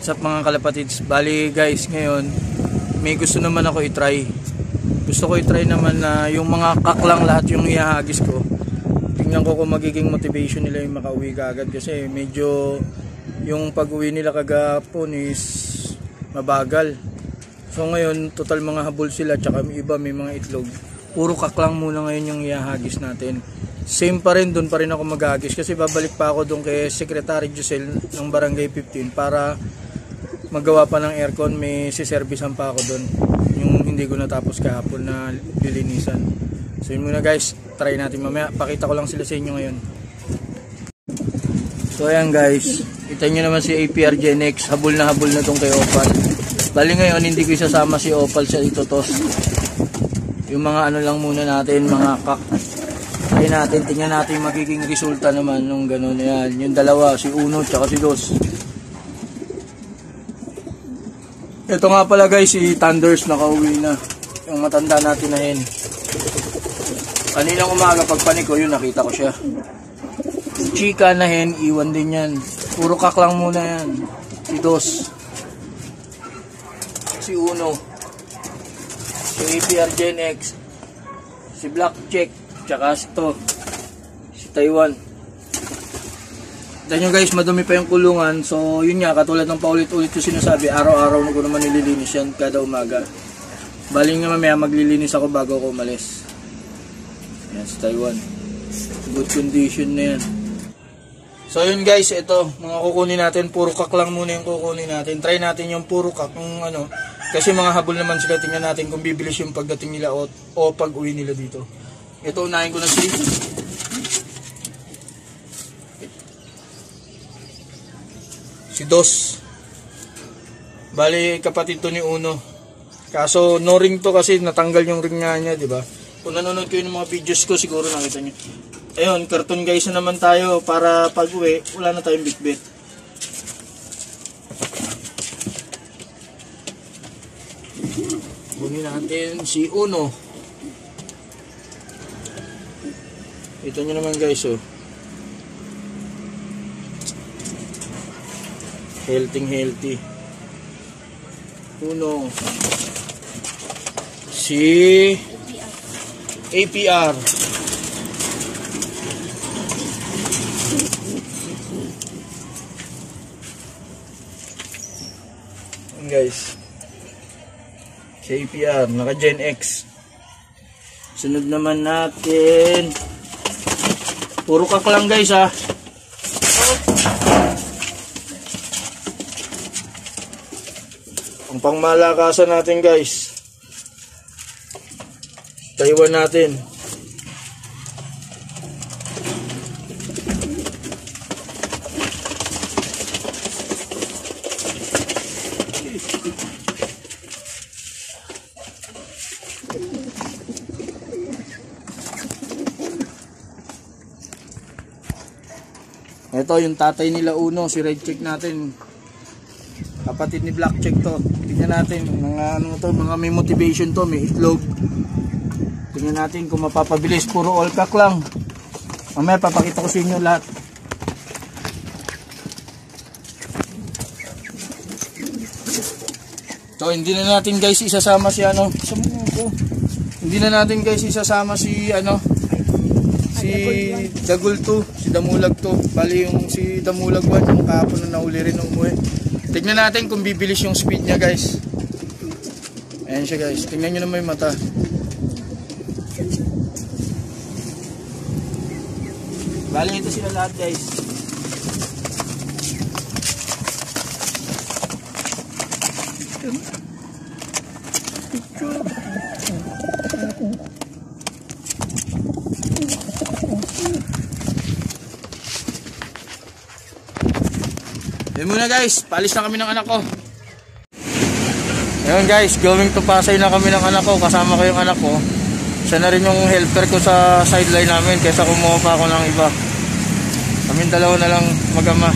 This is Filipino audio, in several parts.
What's up mga kalapatids? Bali guys, ngayon may gusto naman ako i-try. Gusto ko i-try naman na yung mga kaklang lahat yung ihahagis ko. Tingnan ko kung magiging motivation nila yung makauwi kaagad, kasi medyo yung pag-uwi nila kagapon is mabagal. So ngayon total mga habol sila, tsaka iba may mga itlog. Puro kaklang muna ngayon yung ihahagis natin. Same pa rin, doon pa rin ako maghagis kasi babalik pa ako doon kay Secretary Giselle ng Barangay 15 para magawa pa ng aircon. May siservisan pa ako doon, yung hindi ko natapos kahapon na lilinisan. So yun muna guys, try natin mamaya. Pakita ko lang sila sa inyo ngayon. So ayan guys, kita nyo naman si APR Gen X, habol na itong kay Opal. Bali ngayon hindi ko isasama si Opal sa itotos. Yung mga ano lang muna natin, mga try natin, tingnan natin magiging resulta naman nung gano'n. Yan, yung dalawa, si Uno tsaka si Dos. Ito nga pala guys, si Thunders nakauwi na, yung matanda natin na hen. Kaninang umaga pagpanik ko, yun nakita ko siya. Chika na hen, iwan din yan. Puro kaklang muna yan. Si Dos, si Uno, si APR Gen X, si Black Check, tsaka si Taiwan. Kita nyo guys, madumi pa yung kulungan. So yun nga, katulad ng paulit-ulit yung sinasabi, araw-araw na ko naman nililinis yan kada umaga. Baling nga mamaya maglilinis ako bago ako umalis. Yan si Taiwan, good condition na yan. So yun guys, ito mga kukunin natin, puro kak lang muna yung kukunin natin. Try natin yung puro kak, yung ano, kasi mga habol naman sila. Tingnan natin kung bibilis yung pagdating nila o pag uwi nila dito. Ito, unahin ko na si Dos. Bali kapatid to ni Uno. Kaso no ring to kasi natanggal yung ring niya, di ba? Kung nanonood kayo ng mga videos ko, siguro nakita niyo. Ayun, cartoon guys na naman tayo para pag-uwi, wala na tayong bitbit. Kunin natin si Uno. Ito nyo naman guys, oh. Healthy. Uno. Si APR. Ayan guys. Si APR, naka Gen X. Sunod naman natin. Puro kak lang guys ha. Ang pangmalakasan natin guys, Taiwan natin. Ito yung tatay nila Uno, si Red Check natin. Kapatid ni Black Check to. Tingnan natin mga ano to, mga may motivation to, may itlog. Tingnan natin kung mapapabilis. Puro all cock lang. Mamaya papakita ko sa inyo lahat. So hindi na natin guys isasama si ano, hindi na natin guys isasama si ano, si Dagul 2, si Damulag 2. Bali yung si Damulag 1, yung kahapon na nauli rin umuwi. Tignan natin kung bibilis yung speed niya guys. Ayan siya guys, tingnan nyo naman yung mata. Bali ito sila lahat guys. Yun muna guys, paalis na kami ng anak ko. Ayun guys, going to Pasay na kami ng anak ko. Kasama ko yung anak ko. Siya na rin yung helper ko sa sideline namin kaysa kumuha pa ako ng iba. Kaming dalawa na lang mag-ama.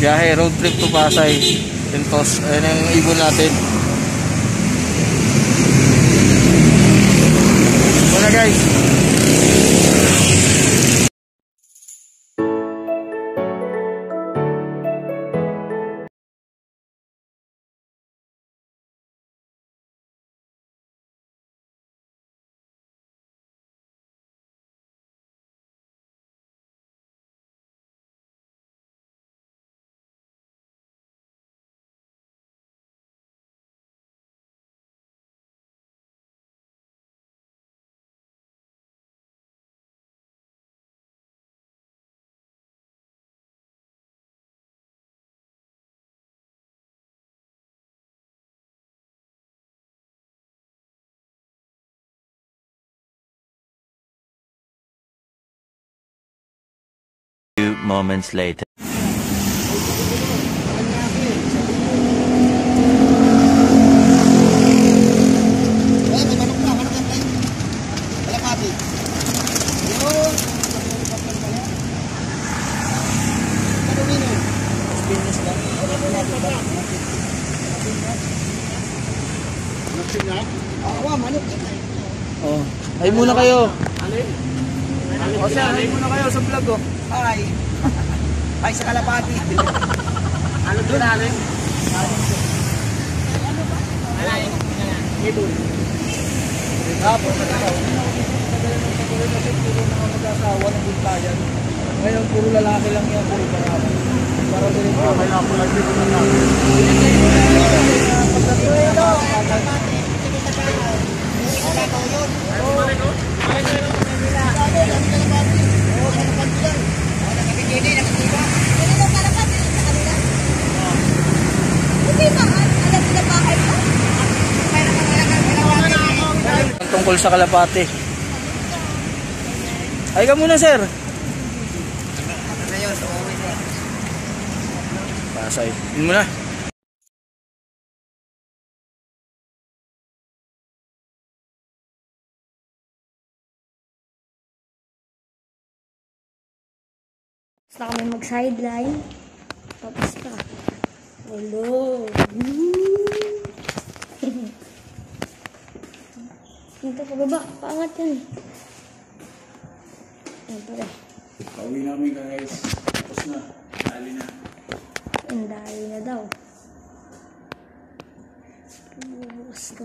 Biyahe, road trip to Pasay. Pintos, ayun yung ibon natin. Muna guys. Few moments later. Oh, ay muna kayo. O sir, ay muna kayo sa vlog ko. Ay. Ay sa kalapati. Ano doon alin? Ibon. Tapos mag-asawa ng buntayan. Ngayon puro lalaki lang yan, puro karama. Para din po may napulag dito na natin. Ang tungkol sa kalapate. Ay ka muna sir. Pasay. Yun muna. Basta kami mag-sideline. Tapos ka. Hello. Dito pa baba. Paangat yan. Ayan pala. Pauwi namin guys. Tapos na. Dali na. Ang dali na daw. Bukas ko.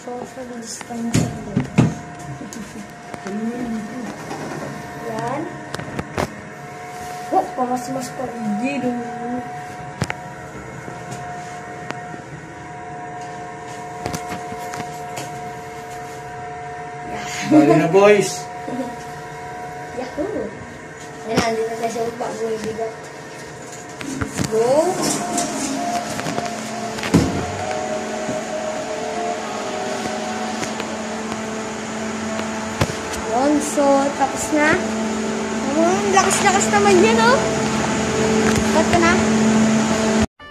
Social distancing din. Yan. Oh, pamas-mas pa rin. Dali na boys. Yahoo! Ayan, andito na tayo sa upa. Bumibigat. Let's go! Yun, so, tapos na. Lakas-lakas naman yan, oh! Cut ka na.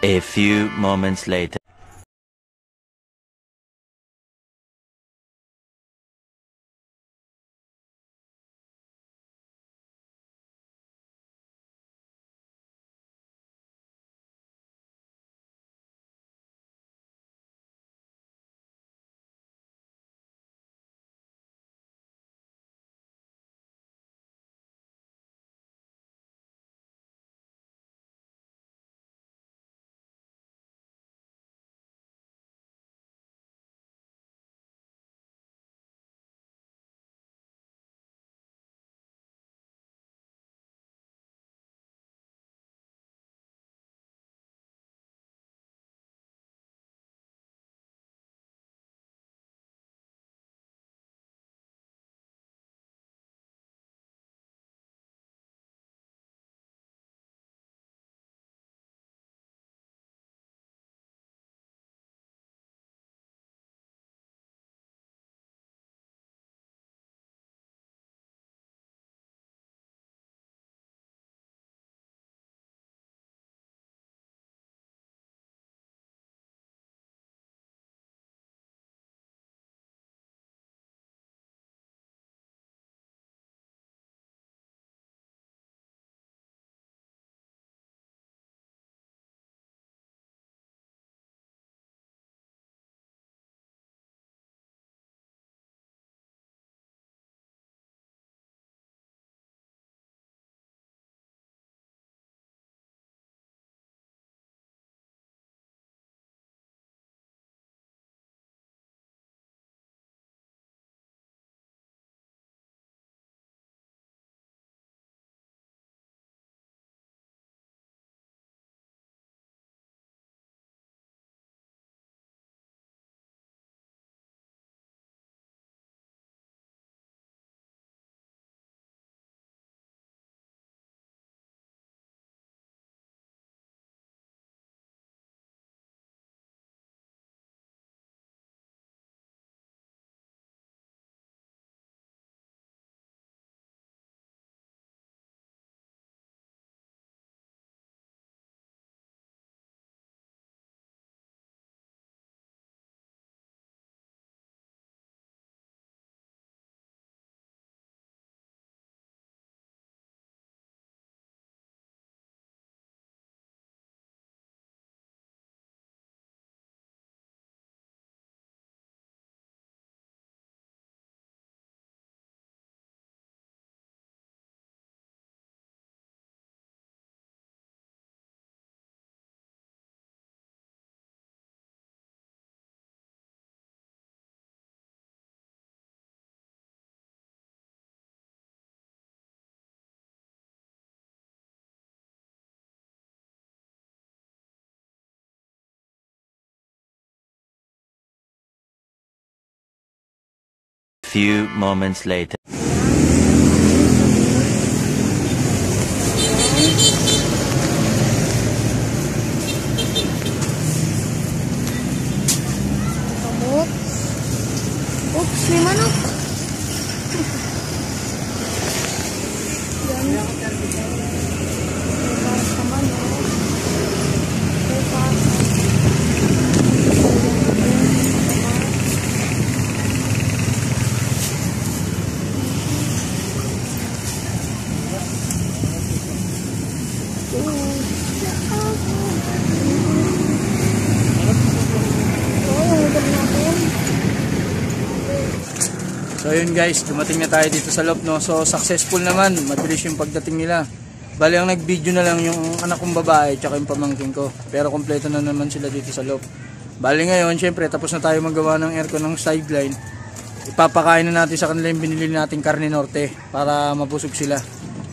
A few moments later. few moments later. Kamot. Oops, may manok. Yan. May sa manok. May So yun guys, dumating na tayo dito sa loob, no. So successful naman, mabilis yung pagdating nila. Bali ang nag-video na lang yung anak kong babae tsaka yung pamangkin ko. Pero kompleto na naman sila dito sa loob. Bali ngayon, syempre tapos na tayo magawa ng aircon ng sideline. Ipapakain na natin sa kanila yung binili nating karne norte para mabusog sila.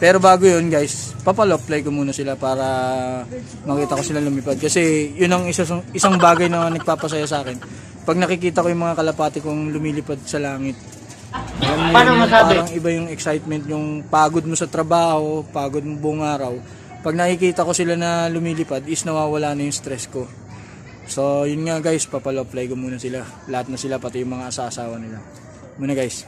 Pero bago yun guys, papalop-play ko muna sila para makita ko sila lumipad. Kasi yun ang isang bagay na nagpapasaya sa akin. Pag nakikita ko yung mga kalapati kong lumilipad sa langit. Paano masabi? Parang iba yung excitement, yung pagod mo sa trabaho, pagod mo buong araw. Pag nakikita ko sila na lumilipad, is nawawala na yung stress ko. So yun nga guys, papalop-play ko muna sila. Lahat na sila, pati yung mga asawa nila. Muna guys.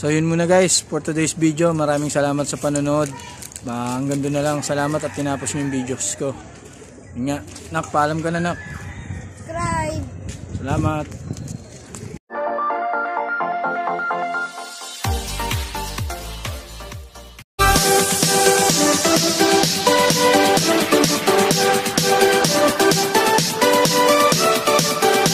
So yun muna guys for today's video. Maraming salamat sa panonood. Hanggang doon na lang. Salamat at tinapos niyo yung videos ko. Yun nga. Nak, paalam ka na nak. Subscribe. Salamat.